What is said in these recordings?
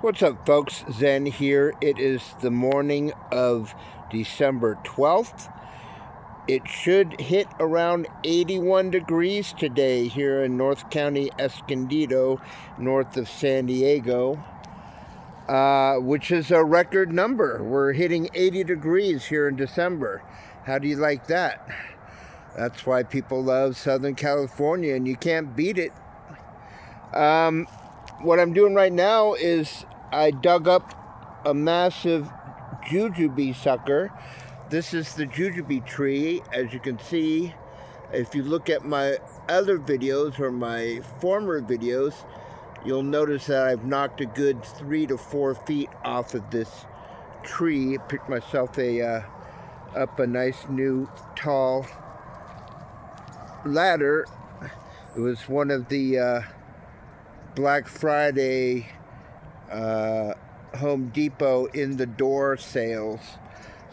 What's up, folks? Zen here. It is the morning of December 12th. It should hit around 81 degrees today here in North County, Escondido, north of San Diego, which is a record number. We're hitting 80 degrees here in December. How do you like that? That's why people love Southern California, and you can't beat it. What I'm doing right now is I dug up a massive jujube sucker. This is the jujube tree. As you can see, if you look at my other videos or my former videos, you'll notice that I've knocked a good 3 to 4 feet off of this tree. Picked myself up a nice new tall ladder. It was one of the Black Friday Home Depot in the door sales.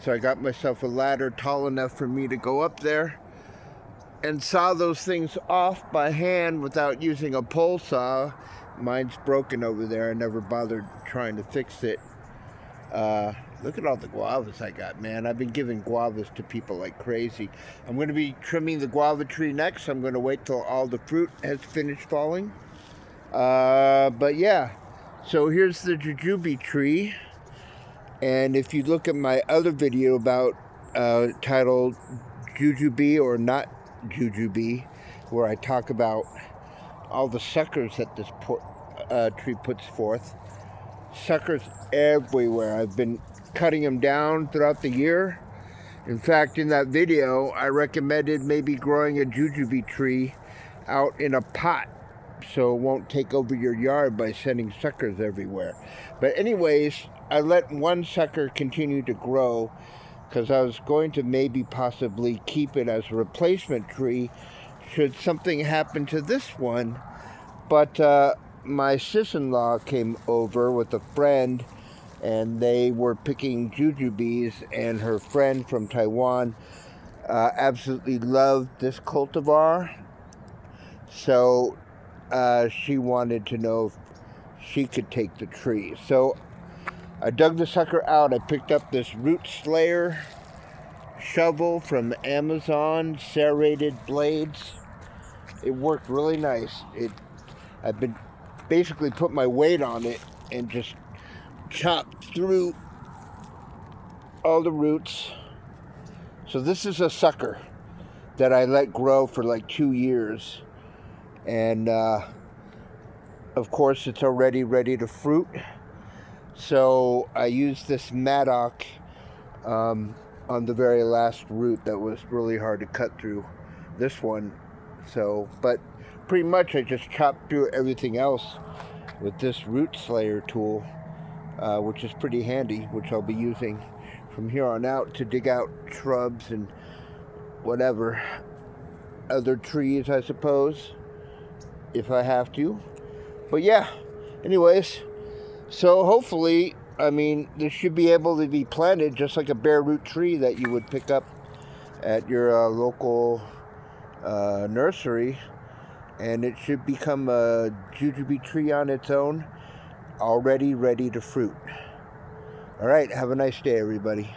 So I got myself a ladder tall enough for me to go up there and saw those things off by hand without using a pole saw. Mine's broken over there. I never bothered trying to fix it. Look at all the guavas I got, man. I've been giving guavas to people like crazy. I'm going to be trimming the guava tree next. I'm going to wait till all the fruit has finished falling. But yeah, so here's the jujube tree. And if you look at my other video about titled Jujube or Not Jujube, where I talk about all the suckers that this tree puts forth. Suckers everywhere. I've been cutting them down throughout the year. In fact, in that video, I recommended maybe growing a jujube tree out in a pot so it won't take over your yard by sending suckers everywhere. But anyways, I let one sucker continue to grow because I was going to maybe possibly keep it as a replacement tree should something happen to this one. But my sis-in-law came over with a friend, and they were picking jujubes, and her friend from Taiwan absolutely loved this cultivar. So she wanted to know if she could take the tree. So I dug the sucker out. I picked up this root slayer shovel from Amazon, serrated blades. It worked really nice. I've been basically put my weight on it and just chopped through all the roots. So this is a sucker that I let grow for like 2 years. And of course it's already ready to fruit. So I used this mattock on the very last root that was really hard to cut through. This one. So, but pretty much I just chopped through everything else with this root slayer tool, which is pretty handy, which I'll be using from here on out to dig out shrubs and whatever other trees, I suppose, if I have to. But yeah, anyways, so hopefully, I mean, this should be able to be planted just like a bare root tree that you would pick up at your local nursery, and it should become a jujube tree on its own, already ready to fruit. All right, have a nice day, everybody.